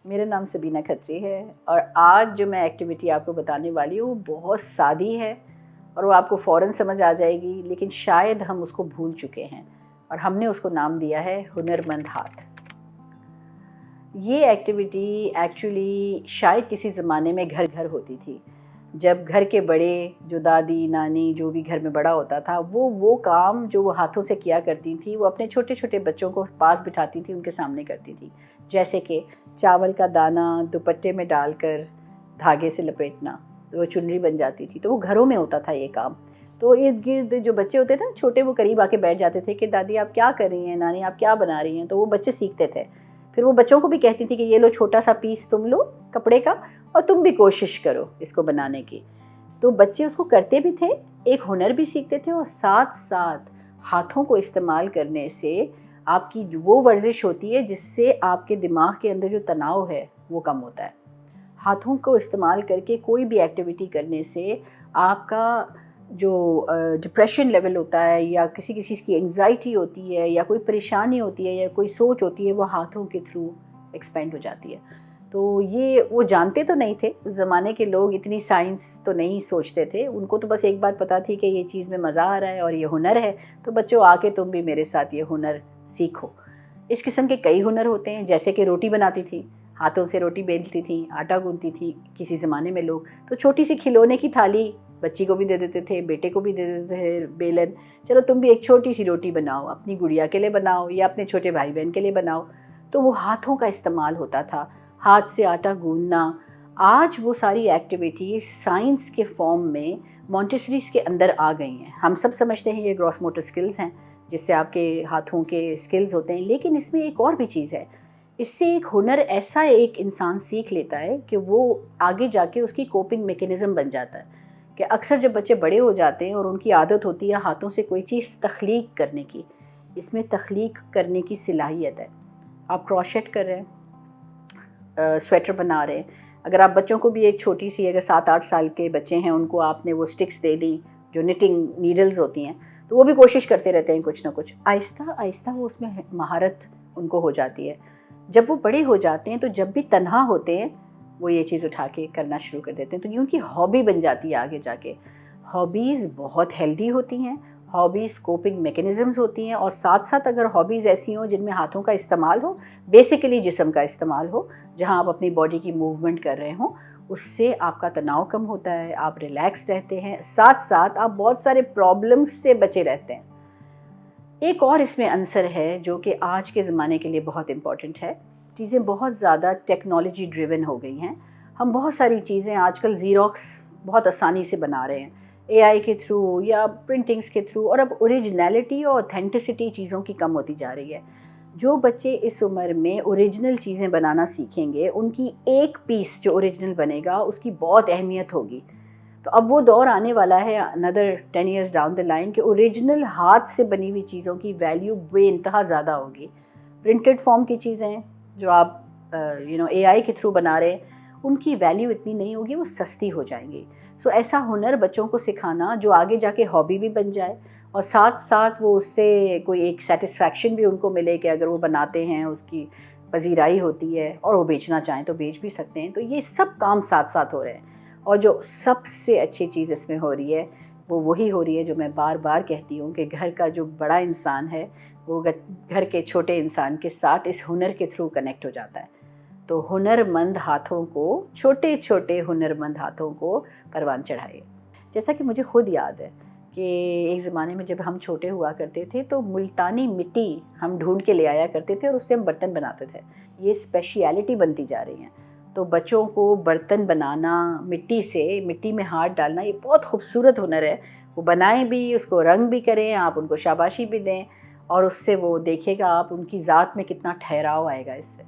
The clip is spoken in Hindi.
मेरा नाम सबीना खत्री है और आज जो मैं एक्टिविटी आपको बताने वाली हूँ वो बहुत सादी है और वो आपको फ़ौरन समझ आ जाएगी, लेकिन शायद हम उसको भूल चुके हैं और हमने उसको नाम दिया है हुनरमंद हाथ। ये एक्टिविटी एक्चुअली शायद किसी ज़माने में घर घर होती थी, जब घर के बड़े, जो दादी नानी, जो भी घर में बड़ा होता था, वो काम जो वो हाथों से किया करती थी, वो अपने छोटे छोटे बच्चों को पास बिठाती थी, उनके सामने करती थी। जैसे कि चावल का दाना दुपट्टे में डालकर धागे से लपेटना, तो वो चुनरी बन जाती थी। तो वो घरों में होता था ये काम। तो इर्द गिर्द जो बच्चे होते थे ना छोटे, वो करीब आके बैठ जाते थे कि दादी आप क्या कर रही हैं, नानी आप क्या बना रही हैं। तो वो बच्चे सीखते थे। फिर वो बच्चों को भी कहती थी कि ये लो छोटा सा पीस तुम लो कपड़े का और तुम भी कोशिश करो इसको बनाने की। तो बच्चे उसको करते भी थे, एक हुनर भी सीखते थे और साथ साथ हाथों को इस्तेमाल करने से आपकी वो वर्जिश होती है जिससे आपके दिमाग के अंदर जो तनाव है वो कम होता है। हाथों को इस्तेमाल करके कोई भी एक्टिविटी करने से आपका जो डिप्रेशन लेवल होता है या किसी किसी चीज़ की एंग्जाइटी होती है या कोई परेशानी होती है या कोई सोच होती है, वो हाथों के थ्रू एक्सपेंड हो जाती है। तो ये वो जानते तो नहीं थे, उस ज़माने के लोग इतनी साइंस तो नहीं सोचते थे। उनको तो बस एक बात पता थी कि ये चीज़ में मज़ा आ रहा है और ये हुनर है, तो बच्चों आके तुम भी मेरे साथ ये हुनर सीखो। इस किस्म के कई हुनर होते हैं, जैसे कि रोटी बनाती थी, हाथों से रोटी बेलती थी, आटा गूंथती थी किसी ज़माने में लोग। तो छोटी सी खिलौने की थाली बच्ची को भी दे देते थे, बेटे को भी दे देते थे बेलन, चलो तुम भी एक छोटी सी रोटी बनाओ, अपनी गुड़िया के लिए बनाओ या अपने छोटे भाई बहन के लिए बनाओ। तो वो हाथों का इस्तेमाल होता था, हाथ से आटा गूंदना। आज वो सारी एक्टिविटीज़ साइंस के फॉर्म में मॉन्टेसरीज़ के अंदर आ गई हैं। हम सब समझते हैं ये ग्रॉस मोटर स्किल्स हैं, जिससे आपके हाथों के स्किल्स होते हैं, लेकिन इसमें एक और भी चीज़ है। इससे एक हुनर ऐसा एक इंसान सीख लेता है कि वो आगे जाके उसकी कोपिंग मैकेनिज़्म बन जाता है। कि अक्सर जब बच्चे बड़े हो जाते हैं और उनकी आदत होती है हाथों से कोई चीज़ तख्लीक करने की, इसमें तख्लीक करने की सलाहियत है। आप क्रोशेट कर रहे हैं, स्वेटर बना रहे हैं। अगर आप बच्चों को भी एक छोटी सी, अगर 7-8 साल के बच्चे हैं, उनको आपने वो स्टिक्स दे दी जो निटिंग नीडल्स होती हैं, तो वो भी कोशिश करते रहते हैं कुछ ना कुछ। आहिस्ता आहिस्ता वो उसमें महारत उनको हो जाती है। जब वो बड़े हो जाते हैं तो जब भी तन्हा होते हैं वो ये चीज़ उठा के करना शुरू कर देते हैं, तो ये उनकी हॉबी बन जाती है आगे जाके। हॉबीज़ बहुत हेल्दी होती हैं, हॉबीज़ कोपिंग मैकेनिज़म्स होती हैं और साथ साथ अगर हॉबीज़ ऐसी हों जिनमें हाथों का इस्तेमाल हो, बेसिकली जिस्म का इस्तेमाल हो, जहां आप अपनी बॉडी की मूवमेंट कर रहे हों, उससे आपका तनाव कम होता है, आप रिलैक्स रहते हैं, साथ साथ आप बहुत सारे प्रॉब्लम्स से बचे रहते हैं। एक और इसमें आंसर है जो कि आज के ज़माने के लिए बहुत इम्पॉर्टेंट है। चीज़ें बहुत ज़्यादा टेक्नोलॉजी ड्रिवन हो गई हैं। हम बहुत सारी चीज़ें आजकल ज़ीरोक्स बहुत आसानी से बना रहे हैं, एआई के थ्रू या प्रिंटिंग्स के थ्रू, और अब ओरिजिनलिटी और ऑथेंटिसिटी चीज़ों की कम होती जा रही है। जो बच्चे इस उम्र में ओरिजिनल चीज़ें बनाना सीखेंगे, उनकी एक पीस जो ओरिजिनल बनेगा उसकी बहुत अहमियत होगी। तो अब वो दौर आने वाला है another 10 years down the line कि ओरिजिनल हाथ से बनी हुई चीज़ों की वैल्यू बेइंतहा ज़्यादा होगी। प्रिंटेड फॉर्म की चीज़ें जो आप एआई के थ्रू बना रहे हैं, उनकी वैल्यू इतनी नहीं होगी, वो सस्ती हो जाएंगी। सो ऐसा हुनर बच्चों को सिखाना जो आगे जाके हॉबी भी बन जाए और साथ साथ वो उससे कोई एक सेटिस्फैक्शन भी उनको मिले कि अगर वो बनाते हैं उसकी पजीराई होती है और वो बेचना चाहें तो बेच भी सकते हैं। तो ये सब काम साथ साथ हो रहे हैं और जो सबसे अच्छी चीज़ इसमें हो रही है वो वही हो रही है जो मैं बार बार कहती हूँ कि घर का जो बड़ा इंसान है वो घर के छोटे इंसान के साथ इस हुनर के थ्रू कनेक्ट हो जाता है। तो हुनरमंद हाथों को, छोटे छोटे हुनरमंद हाथों को परवान चढ़ाइए। जैसा कि मुझे खुद याद है कि एक ज़माने में जब हम छोटे हुआ करते थे तो मुल्तानी मिट्टी हम ढूंढ के ले आया करते थे और उससे हम बर्तन बनाते थे। ये स्पेशलिटी बनती जा रही हैं। तो बच्चों को बर्तन बनाना, मिट्टी से, मिट्टी में हाथ डालना, ये बहुत खूबसूरत हुनर है। वो बनाएं भी, उसको रंग भी करें, आप उनको शाबाशी भी दें और उससे वो देखेगा आप उनकी ज़ात में कितना ठहराव आएगा इससे।